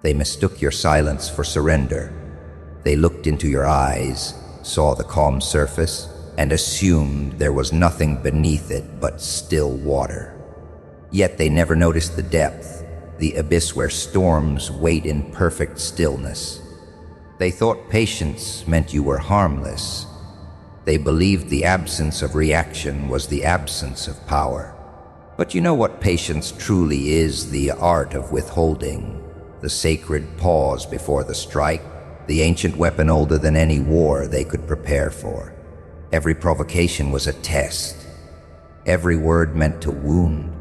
They mistook your silence for surrender. They looked into your eyes, saw the calm surface, and assumed there was nothing beneath it but still water. Yet they never noticed the depth, the abyss where storms wait in perfect stillness. They thought patience meant you were harmless. They believed the absence of reaction was the absence of power. But you know what patience truly is: the art of withholding, the sacred pause before the strike, the ancient weapon older than any war they could prepare for. Every provocation was a test. Every word meant to wound.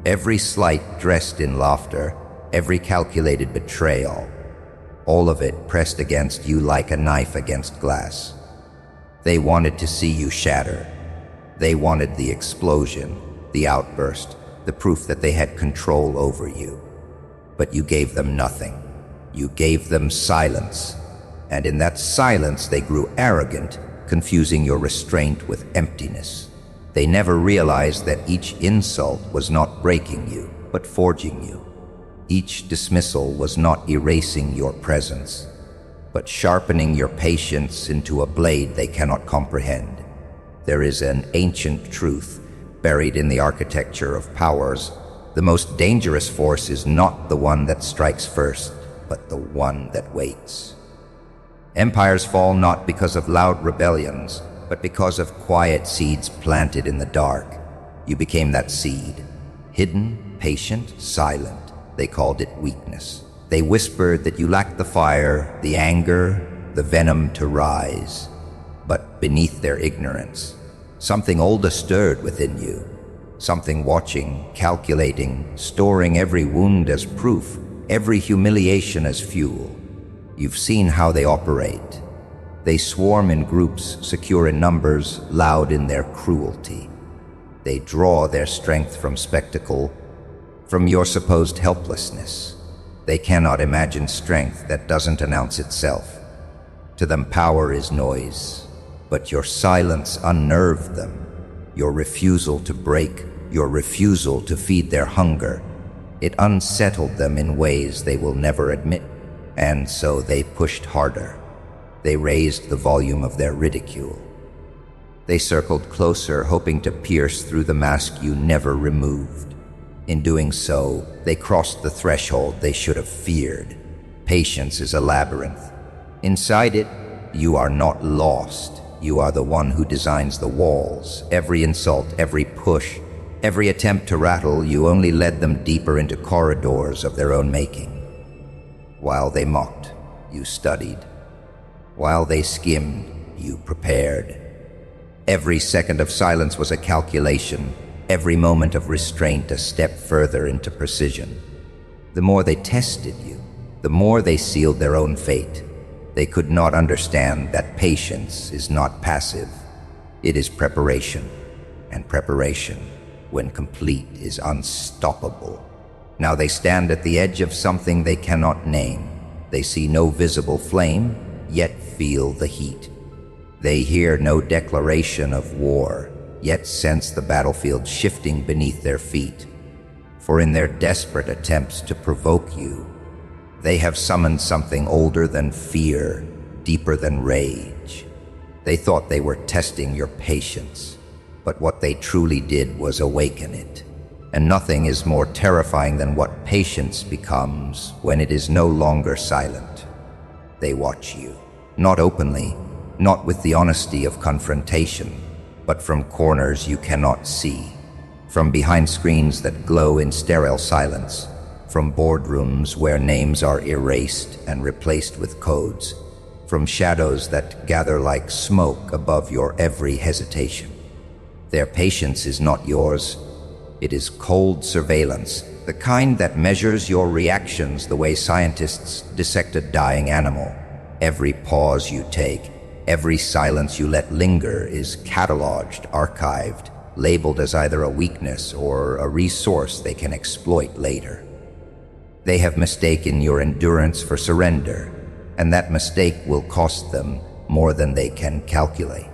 Every slight dressed in laughter. Every calculated betrayal. All of it pressed against you like a knife against glass. They wanted to see you shatter. They wanted the explosion, the outburst, the proof that they had control over you. But you gave them nothing. You gave them silence. And in that silence they grew arrogant, confusing your restraint with emptiness. They never realized that each insult was not breaking you, but forging you. Each dismissal was not erasing your presence, but sharpening your patience into a blade they cannot comprehend. There is an ancient truth buried in the architecture of powers. The most dangerous force is not the one that strikes first, but the one that waits. Empires fall not because of loud rebellions, but because of quiet seeds planted in the dark. You became that seed. Hidden, patient, silent. They called it weakness. They whispered that you lacked the fire, the anger, the venom to rise. But beneath their ignorance, something older stirred within you. Something watching, calculating, storing every wound as proof, every humiliation as fuel. You've seen how they operate. They swarm in groups, secure in numbers, loud in their cruelty. They draw their strength from spectacle, from your supposed helplessness. They cannot imagine strength that doesn't announce itself. To them, power is noise, but your silence unnerved them. Your refusal to break, your refusal to feed their hunger, it unsettled them in ways they will never admit, and so they pushed harder. They raised the volume of their ridicule. They circled closer, hoping to pierce through the mask you never removed. In doing so, they crossed the threshold they should have feared. Patience is a labyrinth. Inside it, you are not lost. You are the one who designs the walls. Every insult, every push, every attempt to rattle, you only led them deeper into corridors of their own making. While they mocked, you studied. While they skimmed, you prepared. Every second of silence was a calculation, every moment of restraint a step further into precision. The more they tested you, the more they sealed their own fate. They could not understand that patience is not passive. It is preparation, and preparation, when complete, is unstoppable. Now they stand at the edge of something they cannot name. They see no visible flame, yet feel the heat. They hear no declaration of war, yet sense the battlefield shifting beneath their feet. For in their desperate attempts to provoke you, they have summoned something older than fear, deeper than rage. They thought they were testing your patience, but what they truly did was awaken it. And nothing is more terrifying than what patience becomes when it is no longer silent. They watch you, not openly, not with the honesty of confrontation, but from corners you cannot see, from behind screens that glow in sterile silence, from boardrooms where names are erased and replaced with codes, from shadows that gather like smoke above your every hesitation. Their patience is not yours. It is cold surveillance, the kind that measures your reactions the way scientists dissect a dying animal. Every pause you take, every silence you let linger is cataloged, archived, labeled as either a weakness or a resource they can exploit later. They have mistaken your endurance for surrender, and that mistake will cost them more than they can calculate.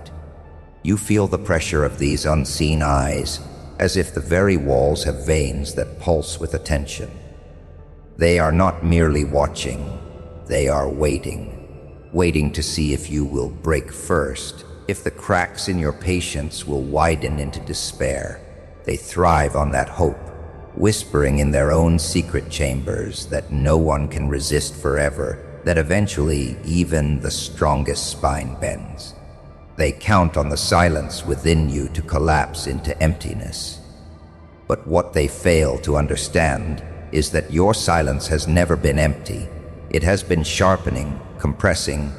You feel the pressure of these unseen eyes, as if the very walls have veins that pulse with attention. They are not merely watching, they are waiting to see if you will break first, if the cracks in your patience will widen into despair. They thrive on that hope, whispering in their own secret chambers that no one can resist forever, that eventually even the strongest spine bends. They count on the silence within you to collapse into emptiness. But what they fail to understand is that your silence has never been empty. It has been sharpening, compressing,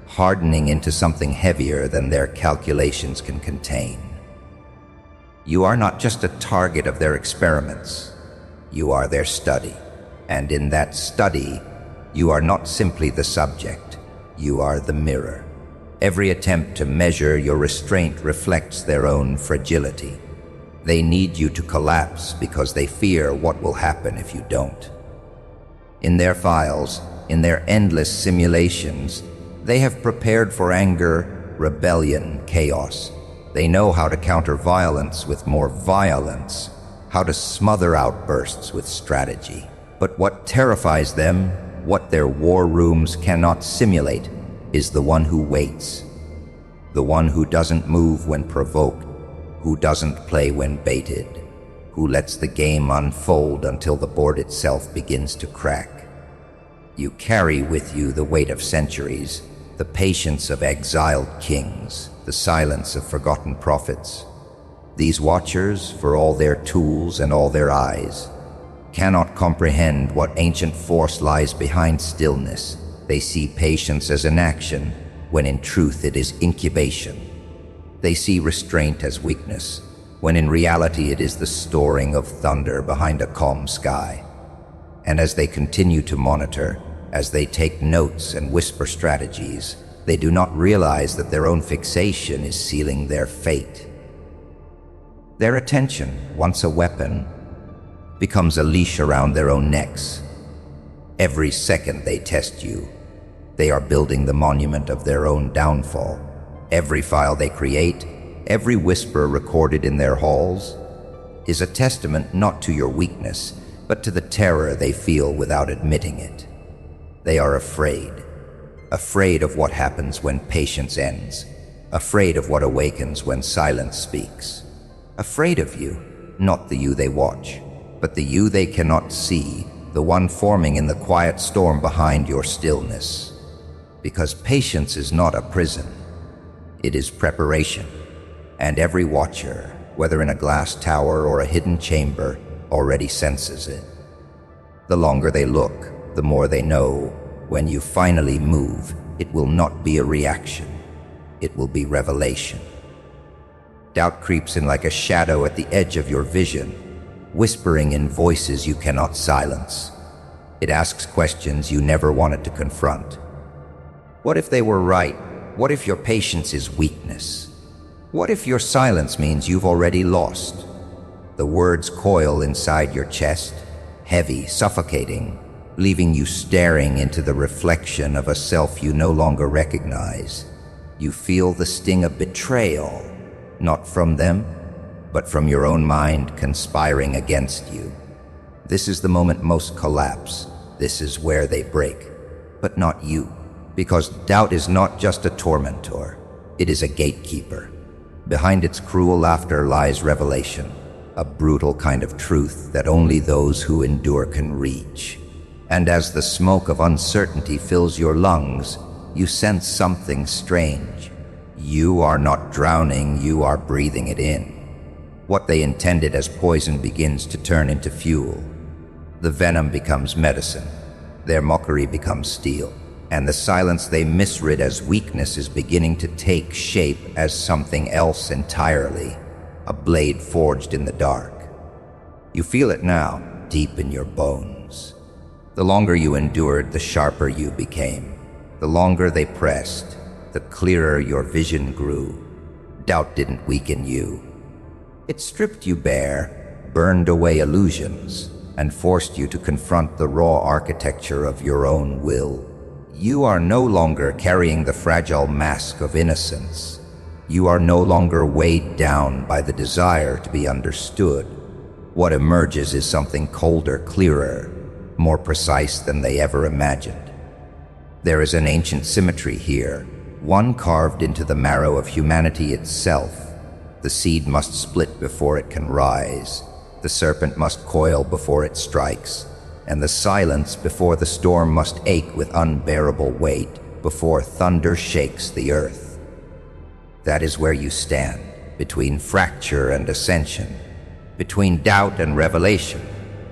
hardening into something heavier than their calculations can contain. You are not just a target of their experiments. You are their study. And in that study, you are not simply the subject. You are the mirror. Every attempt to measure your restraint reflects their own fragility. They need you to collapse because they fear what will happen if you don't. In their files, in their endless simulations, they have prepared for anger, rebellion, chaos. They know how to counter violence with more violence, how to smother outbursts with strategy. But what terrifies them, what their war rooms cannot simulate, is the one who waits. The one who doesn't move when provoked, who doesn't play when baited, who lets the game unfold until the board itself begins to crack. You carry with you the weight of centuries, the patience of exiled kings, the silence of forgotten prophets. These watchers, for all their tools and all their eyes, cannot comprehend what ancient force lies behind stillness. They see patience as an action, when in truth it is incubation. They see restraint as weakness, when in reality it is the storing of thunder behind a calm sky. And as they continue to monitor, as they take notes and whisper strategies, they do not realize that their own fixation is sealing their fate. Their attention, once a weapon, becomes a leash around their own necks. Every second they test you, they are building the monument of their own downfall. Every file they create, every whisper recorded in their halls, is a testament not to your weakness, but to the terror they feel without admitting it. They are afraid of what happens when patience ends, afraid of what awakens when silence speaks, afraid of you, not the you they watch, but the you they cannot see, the one forming in the quiet storm behind your stillness. Because patience is not a prison. It is preparation, and every watcher, whether in a glass tower or a hidden chamber, already senses it. The longer they look, the more they know. When you finally move, it will not be a reaction. It will be revelation. Doubt creeps in like a shadow at the edge of your vision, whispering in voices you cannot silence. It asks questions you never wanted to confront. What if they were right? What if your patience is weakness? What if your silence means you've already lost? The words coil inside your chest, heavy, suffocating, leaving you staring into the reflection of a self you no longer recognize. You feel the sting of betrayal, not from them, but from your own mind conspiring against you. This is the moment most collapse. This is where they break, but not you. Because doubt is not just a tormentor, it is a gatekeeper. Behind its cruel laughter lies revelation, a brutal kind of truth that only those who endure can reach. And as the smoke of uncertainty fills your lungs, you sense something strange. You are not drowning, you are breathing it in. What they intended as poison begins to turn into fuel. The venom becomes medicine, their mockery becomes steel. And the silence they misread as weakness is beginning to take shape as something else entirely, a blade forged in the dark. You feel it now, deep in your bones. The longer you endured, the sharper you became. The longer they pressed, the clearer your vision grew. Doubt didn't weaken you. It stripped you bare, burned away illusions, and forced you to confront the raw architecture of your own will. You are no longer carrying the fragile mask of innocence. You are no longer weighed down by the desire to be understood. What emerges is something colder, clearer, more precise than they ever imagined. There is an ancient symmetry here, one carved into the marrow of humanity itself. The seed must split before it can rise, the serpent must coil before it strikes, and the silence before the storm must ache with unbearable weight before thunder shakes the earth. That is where you stand, between fracture and ascension, between doubt and revelation.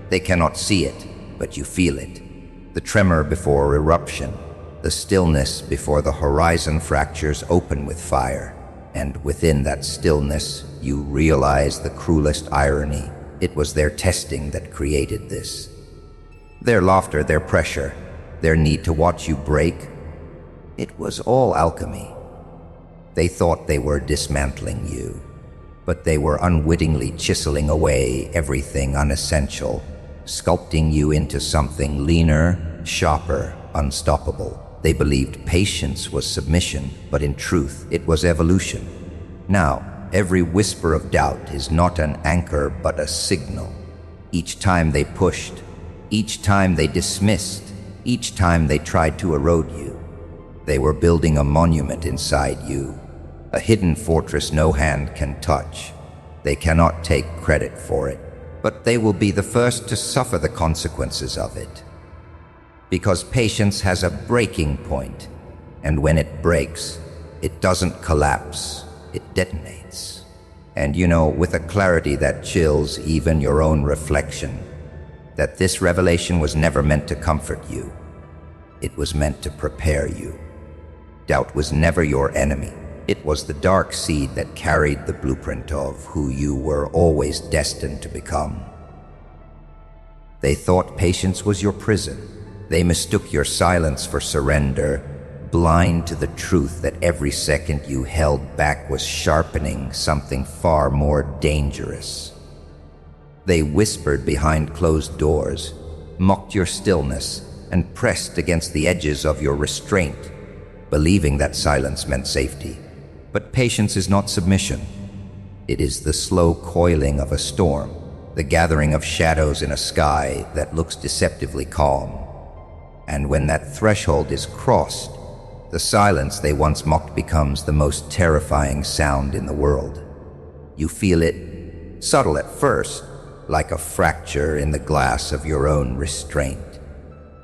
They cannot see it, but you feel it. The tremor before eruption, the stillness before the horizon fractures open with fire. And within that stillness, you realize the cruelest irony. It was their testing that created this. Their laughter, their pressure, their need to watch you break. It was all alchemy. They thought they were dismantling you, but they were unwittingly chiseling away everything unessential, sculpting you into something leaner, sharper, unstoppable. They believed patience was submission, but in truth, it was evolution. Now, every whisper of doubt is not an anchor, but a signal. Each time they pushed, each time they dismissed, each time they tried to erode you, they were building a monument inside you, a hidden fortress no hand can touch. They cannot take credit for it, but they will be the first to suffer the consequences of it. Because patience has a breaking point, and when it breaks, it doesn't collapse, it detonates. And you know, with a clarity that chills even your own reflection, that this revelation was never meant to comfort you. It was meant to prepare you. Doubt was never your enemy. It was the dark seed that carried the blueprint of who you were always destined to become. They thought patience was your prison. They mistook your silence for surrender, blind to the truth that every second you held back was sharpening something far more dangerous. They whispered behind closed doors, mocked your stillness, and pressed against the edges of your restraint, believing that silence meant safety. But patience is not submission. It is the slow coiling of a storm, the gathering of shadows in a sky that looks deceptively calm. And when that threshold is crossed, the silence they once mocked becomes the most terrifying sound in the world. You feel it, subtle at first, like a fracture in the glass of your own restraint.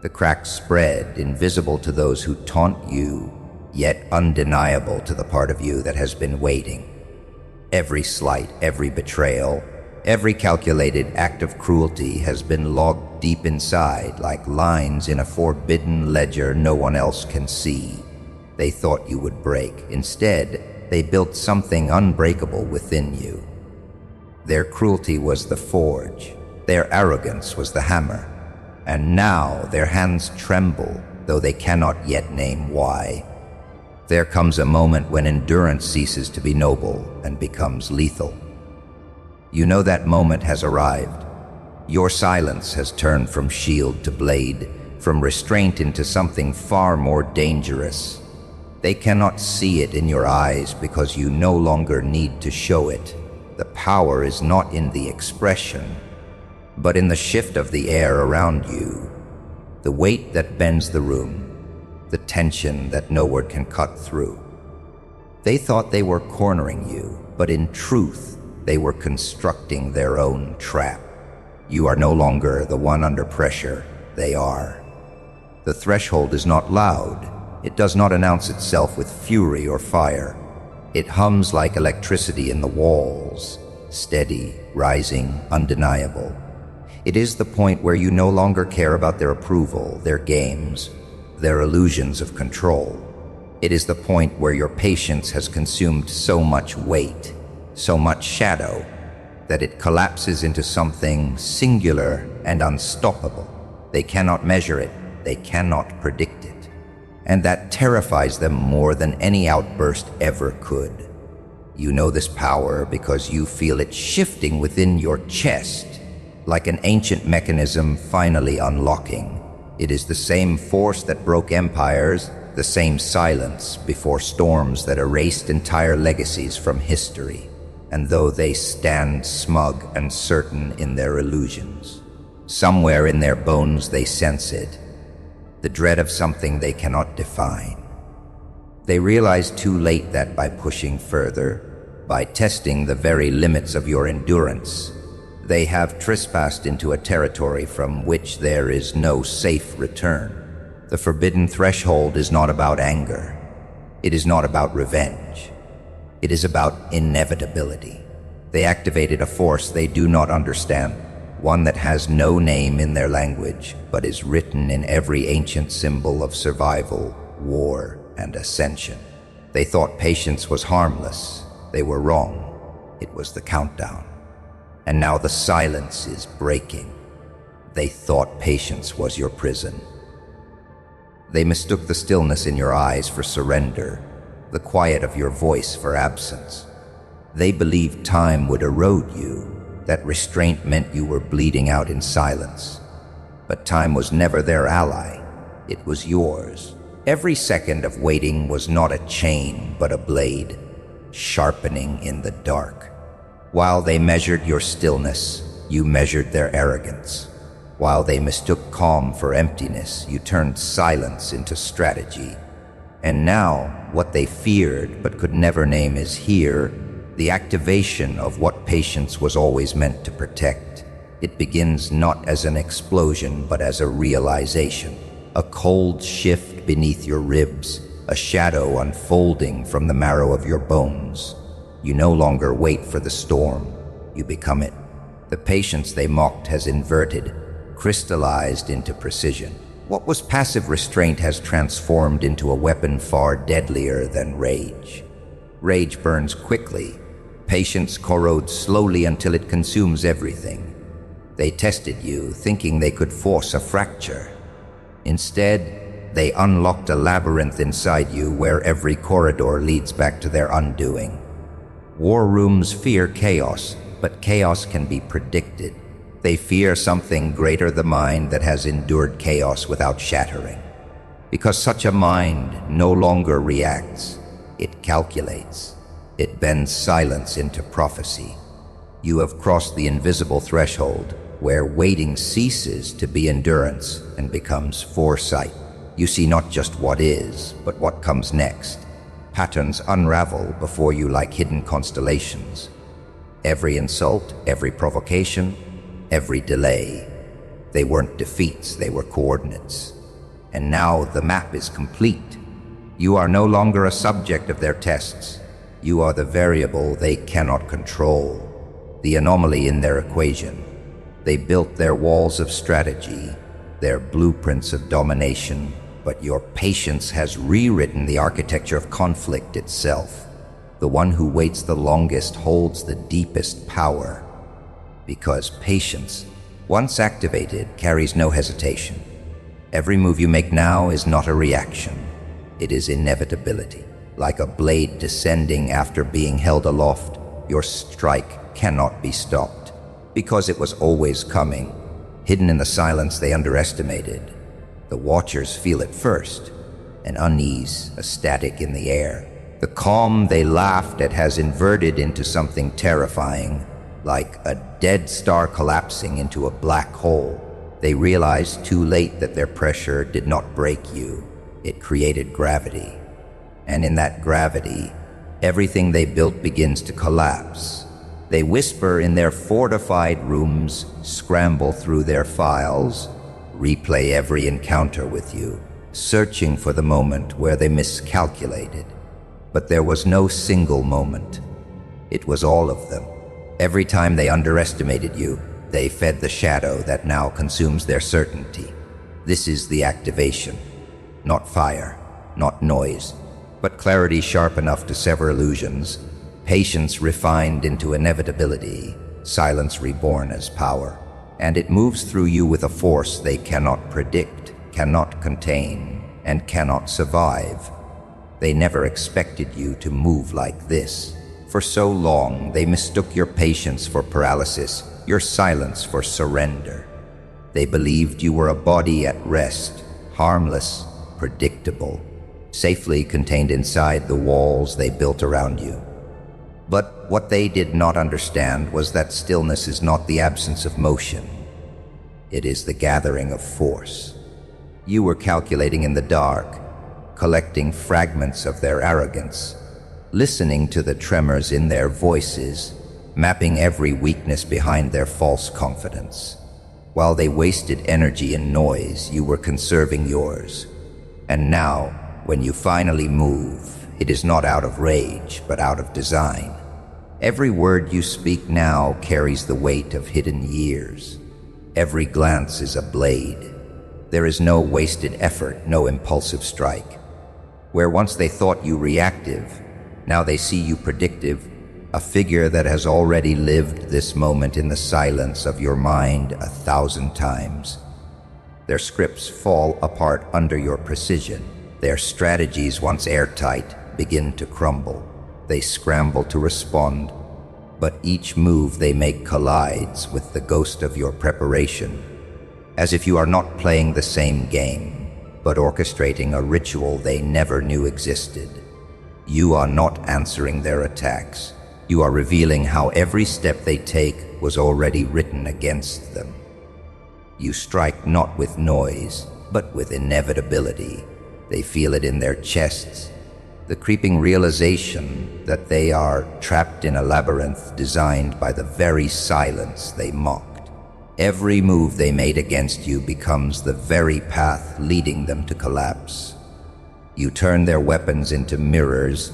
The cracks spread, invisible to those who taunt you, yet undeniable to the part of you that has been waiting. Every slight, every betrayal, every calculated act of cruelty has been logged deep inside, like lines in a forbidden ledger no one else can see. They thought you would break. Instead, they built something unbreakable within you. Their cruelty was the forge, their arrogance was the hammer, and now their hands tremble, though they cannot yet name why. There comes a moment when endurance ceases to be noble and becomes lethal. You know that moment has arrived. Your silence has turned from shield to blade, from restraint into something far more dangerous. They cannot see it in your eyes because you no longer need to show it. The power is not in the expression, but in the shift of the air around you, the weight that bends the room, the tension that no word can cut through. They thought they were cornering you, but in truth, they were constructing their own trap. You are no longer the one under pressure, they are. The threshold is not loud. It does not announce itself with fury or fire. It hums like electricity in the walls, steady, rising, undeniable. It is the point where you no longer care about their approval, their games, their illusions of control. It is the point where your patience has consumed so much weight, so much shadow, that it collapses into something singular and unstoppable. They cannot measure it, they cannot predict it. And that terrifies them more than any outburst ever could. You know this power because you feel it shifting within your chest, like an ancient mechanism finally unlocking. It is the same force that broke empires, the same silence before storms that erased entire legacies from history. And though they stand smug and certain in their illusions, Somewhere in their bones they sense it, the dread of something they cannot define. They realize too late that by pushing further, by testing the very limits of your endurance, they have trespassed into a territory from which there is no safe return. The forbidden threshold is not about anger. It is not about revenge. It is about inevitability. They activated a force they do not understand, one that has no name in their language, but is written in every ancient symbol of survival, war, and ascension. They thought patience was harmless. They were wrong. It was the countdown. And now the silence is breaking. They thought patience was your prison. They mistook the stillness in your eyes for surrender, the quiet of your voice for absence. They believed time would erode you, that restraint meant you were bleeding out in silence. But time was never their ally. It was yours. Every second of waiting was not a chain, but a blade, sharpening in the dark. While they measured your stillness, you measured their arrogance. While they mistook calm for emptiness, you turned silence into strategy. And now, what they feared but could never name is here, the activation of what patience was always meant to protect. It begins not as an explosion, but as a realization. A cold shift beneath your ribs, a shadow unfolding from the marrow of your bones. You no longer wait for the storm, you become it. The patience they mocked has inverted, crystallized into precision. What was passive restraint has transformed into a weapon far deadlier than rage. Rage burns quickly. Patience corrodes slowly until it consumes everything. They tested you, thinking they could force a fracture. Instead, they unlocked a labyrinth inside you where every corridor leads back to their undoing. War rooms fear chaos, but chaos can be predicted. They fear something greater, the mind that has endured chaos without shattering. Because such a mind no longer reacts, it calculates. It bends silence into prophecy. You have crossed the invisible threshold where waiting ceases to be endurance and becomes foresight. You see not just what is, but what comes next. Patterns unravel before you like hidden constellations. Every insult, every provocation, every delay. They weren't defeats, they were coordinates. And now the map is complete. You are no longer a subject of their tests. You are the variable they cannot control, the anomaly in their equation. They built their walls of strategy, their blueprints of domination, but your patience has rewritten the architecture of conflict itself. The one who waits the longest holds the deepest power, because patience, once activated, carries no hesitation. Every move you make now is not a reaction. It is inevitability. Like a blade descending after being held aloft, your strike cannot be stopped, because it was always coming, hidden in the silence they underestimated. The watchers feel it first, an unease, a static in the air. The calm they laughed at has inverted into something terrifying, like a dead star collapsing into a black hole. They realized too late that their pressure did not break you. It created gravity. And in that gravity, everything they built begins to collapse. They whisper in their fortified rooms, scramble through their files, replay every encounter with you, searching for the moment where they miscalculated. But there was no single moment. It was all of them. Every time they underestimated you, they fed the shadow that now consumes their certainty. This is the activation. Not fire, not noise, but clarity sharp enough to sever illusions, patience refined into inevitability, silence reborn as power. And it moves through you with a force they cannot predict, cannot contain, and cannot survive. They never expected you to move like this. For so long, they mistook your patience for paralysis, your silence for surrender. They believed you were a body at rest, harmless, predictable, safely contained inside the walls they built around you. But what they did not understand was that stillness is not the absence of motion. It is the gathering of force. You were calculating in the dark, collecting fragments of their arrogance, listening to the tremors in their voices, mapping every weakness behind their false confidence. While they wasted energy in noise, you were conserving yours. And now, when you finally move, it is not out of rage, but out of design. Every word you speak now carries the weight of hidden years. Every glance is a blade. There is no wasted effort, no impulsive strike. Where once they thought you reactive, now they see you predictive, a figure that has already lived this moment in the silence of your mind 1,000 times. Their scripts fall apart under your precision. Their strategies, once airtight, begin to crumble. They scramble to respond, but each move they make collides with the ghost of your preparation, as if you are not playing the same game, but orchestrating a ritual they never knew existed. You are not answering their attacks. You are revealing how every step they take was already written against them. You strike not with noise, but with inevitability. They feel it in their chests, the creeping realization that they are trapped in a labyrinth designed by the very silence they mocked. Every move they made against you becomes the very path leading them to collapse. You turn their weapons into mirrors,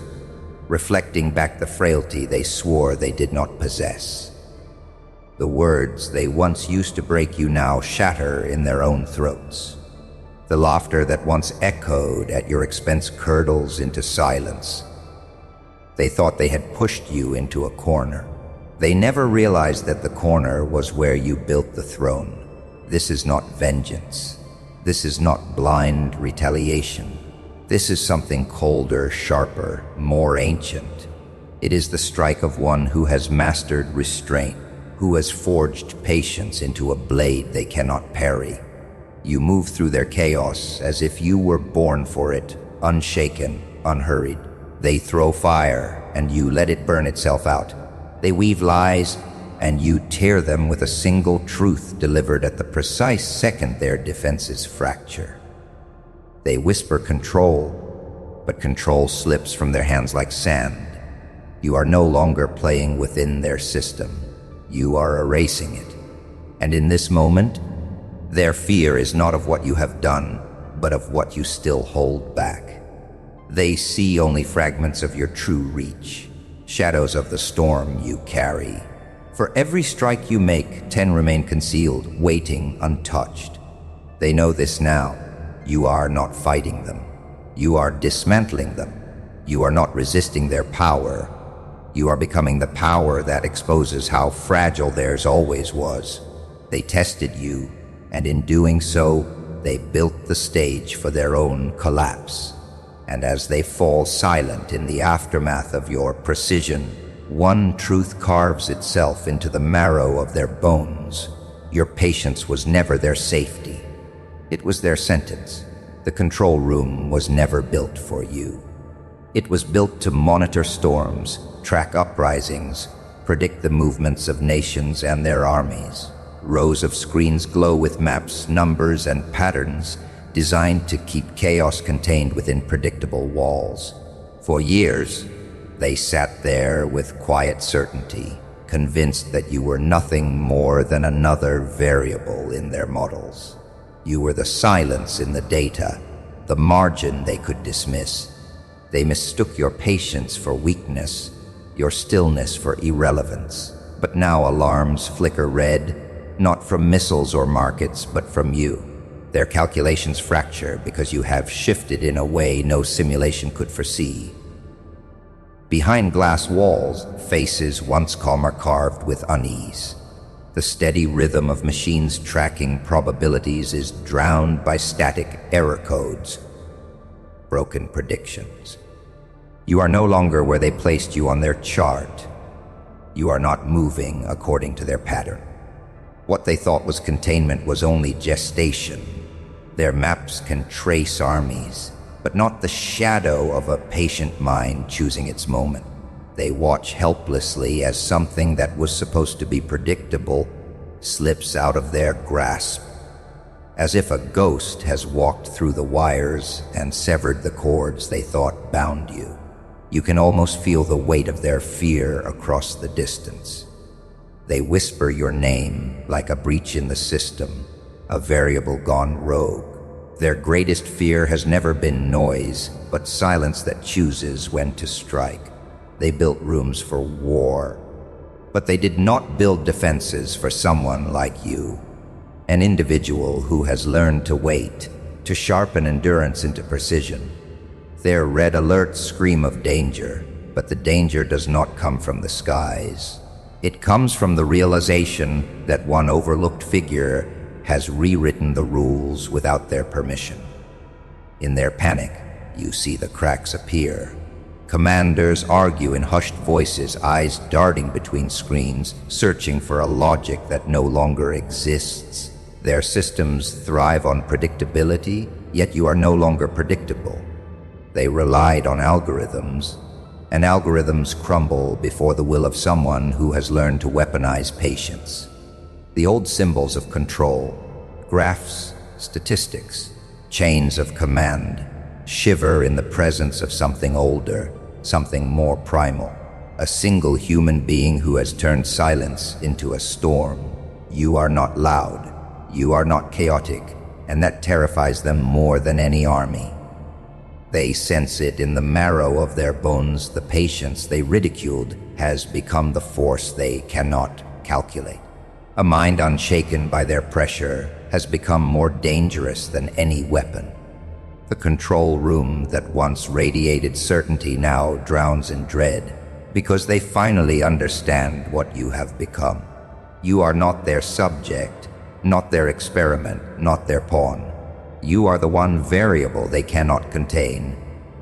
reflecting back the frailty they swore they did not possess. The words they once used to break you now shatter in their own throats. The laughter that once echoed at your expense curdles into silence. They thought they had pushed you into a corner. They never realized that the corner was where you built the throne. This is not vengeance. This is not blind retaliation. This is something colder, sharper, more ancient. It is the strike of one who has mastered restraint, who has forged patience into a blade they cannot parry. You move through their chaos as if you were born for it, unshaken, unhurried. They throw fire, and you let it burn itself out. They weave lies, and you tear them with a single truth delivered at the precise second their defenses fracture. They whisper control, but control slips from their hands like sand. You are no longer playing within their system. You are erasing it. And in this moment, their fear is not of what you have done, but of what you still hold back. They see only fragments of your true reach, shadows of the storm you carry. For every strike you make, 10 remain concealed, waiting untouched. They know this now. You are not fighting them. You are dismantling them. You are not resisting their power. You are becoming the power that exposes how fragile theirs always was. They tested you, and in doing so, they built the stage for their own collapse. And as they fall silent in the aftermath of your precision, one truth carves itself into the marrow of their bones. Your patience was never their safety. It was their sentence. The control room was never built for you. It was built to monitor storms, track uprisings, predict the movements of nations and their armies. Rows of screens glow with maps, numbers, and patterns designed to keep chaos contained within predictable walls. For years, they sat there with quiet certainty, convinced that you were nothing more than another variable in their models. You were the silence in the data, the margin they could dismiss. They mistook your patience for weakness, your stillness for irrelevance. But now alarms flicker red, not from missiles or markets, but from you. Their calculations fracture because you have shifted in a way no simulation could foresee. Behind glass walls, faces once calm are carved with unease. The steady rhythm of machines tracking probabilities is drowned by static error codes, broken predictions. You are no longer where they placed you on their chart. You are not moving according to their pattern. What they thought was containment was only gestation. Their maps can trace armies, but not the shadow of a patient mind choosing its moment. They watch helplessly as something that was supposed to be predictable slips out of their grasp, as if a ghost has walked through the wires and severed the cords they thought bound you. You can almost feel the weight of their fear across the distance. They whisper your name like a breach in the system, a variable gone rogue. Their greatest fear has never been noise, but silence that chooses when to strike. They built rooms for war, but they did not build defenses for someone like you, an individual who has learned to wait, to sharpen endurance into precision. Their red alerts scream of danger, but the danger does not come from the skies. It comes from the realization that one overlooked figure has rewritten the rules without their permission. In their panic, you see the cracks appear. Commanders argue in hushed voices, eyes darting between screens, searching for a logic that no longer exists. Their systems thrive on predictability, yet you are no longer predictable. They relied on algorithms, and algorithms crumble before the will of someone who has learned to weaponize patience. The old symbols of control, graphs, statistics, chains of command, shiver in the presence of something older, something more primal, a single human being who has turned silence into a storm. You are not loud, you are not chaotic, and that terrifies them more than any army. They sense it in the marrow of their bones. The patience they ridiculed has become the force they cannot calculate. A mind unshaken by their pressure has become more dangerous than any weapon. The control room that once radiated certainty now drowns in dread, because they finally understand what you have become. You are not their subject, not their experiment, not their pawn. You are the one variable they cannot contain,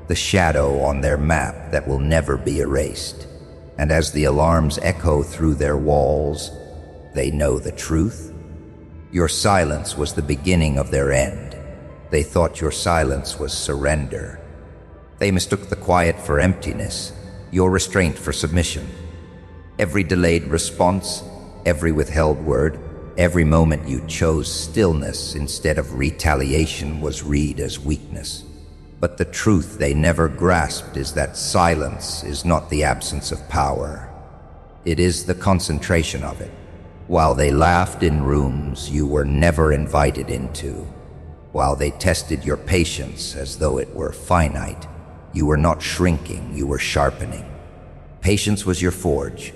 the shadow on their map that will never be erased. And as the alarms echo through their walls, they know the truth. Your silence was the beginning of their end. They thought your silence was surrender. They mistook the quiet for emptiness, your restraint for submission. Every delayed response, every withheld word, every moment you chose stillness instead of retaliation was read as weakness. But the truth they never grasped is that silence is not the absence of power. It is the concentration of it. While they laughed in rooms you were never invited into, while they tested your patience as though it were finite, you were not shrinking, you were sharpening. Patience was your forge.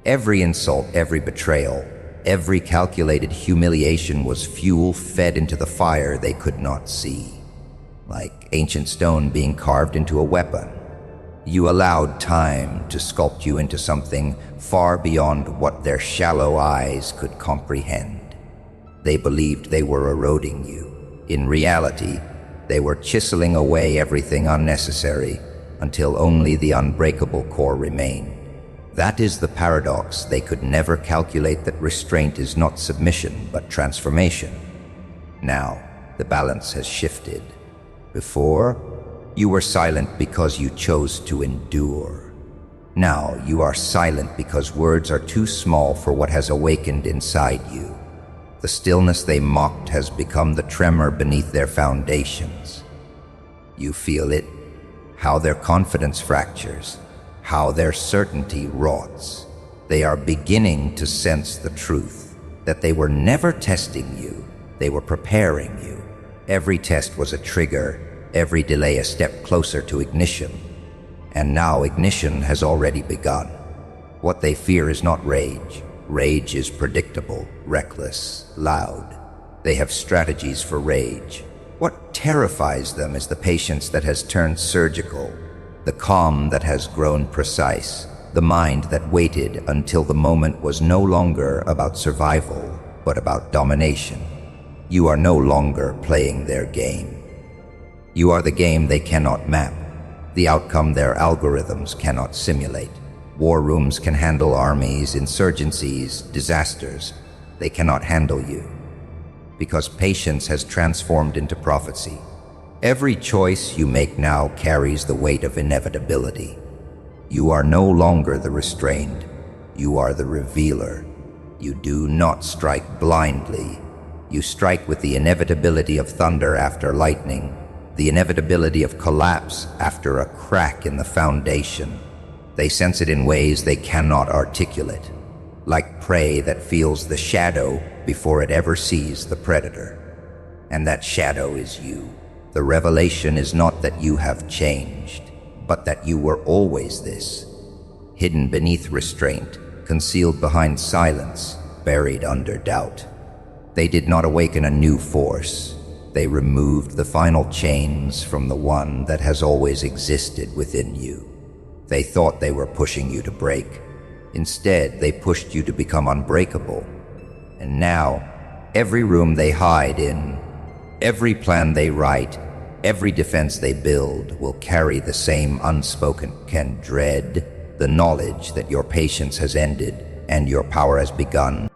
Every insult, every betrayal, every calculated humiliation was fuel fed into the fire they could not see, like ancient stone being carved into a weapon. You allowed time to sculpt you into something far beyond what their shallow eyes could comprehend. They believed they were eroding you. In reality, they were chiseling away everything unnecessary until only the unbreakable core remained. That is the paradox. They could never calculate that restraint is not submission, but transformation. Now, the balance has shifted. Before, you were silent because you chose to endure. Now, you are silent because words are too small for what has awakened inside you. The stillness they mocked has become the tremor beneath their foundations. You feel it, how their confidence fractures, how their certainty rots. They are beginning to sense the truth, that they were never testing you, they were preparing you. Every test was a trigger, every delay a step closer to ignition. And now ignition has already begun. What they fear is not rage. Rage is predictable, reckless, loud. They have strategies for rage. What terrifies them is the patience that has turned surgical, the calm that has grown precise, the mind that waited until the moment was no longer about survival, but about domination. You are no longer playing their game. You are the game they cannot map, the outcome their algorithms cannot simulate. War rooms can handle armies, insurgencies, disasters. They cannot handle you, because patience has transformed into prophecy. Every choice you make now carries the weight of inevitability. You are no longer the restrained. You are the revealer. You do not strike blindly. You strike with the inevitability of thunder after lightning, the inevitability of collapse after a crack in the foundation. They sense it in ways they cannot articulate, like prey that feels the shadow before it ever sees the predator. And that shadow is you. The revelation is not that you have changed, but that you were always this, hidden beneath restraint, concealed behind silence, buried under doubt. They did not awaken a new force. They removed the final chains from the one that has always existed within you. They thought they were pushing you to break. Instead, they pushed you to become unbreakable. And now, every room they hide in, every plan they write, every defense they build will carry the same unspoken dread, the knowledge that your patience has ended and your power has begun.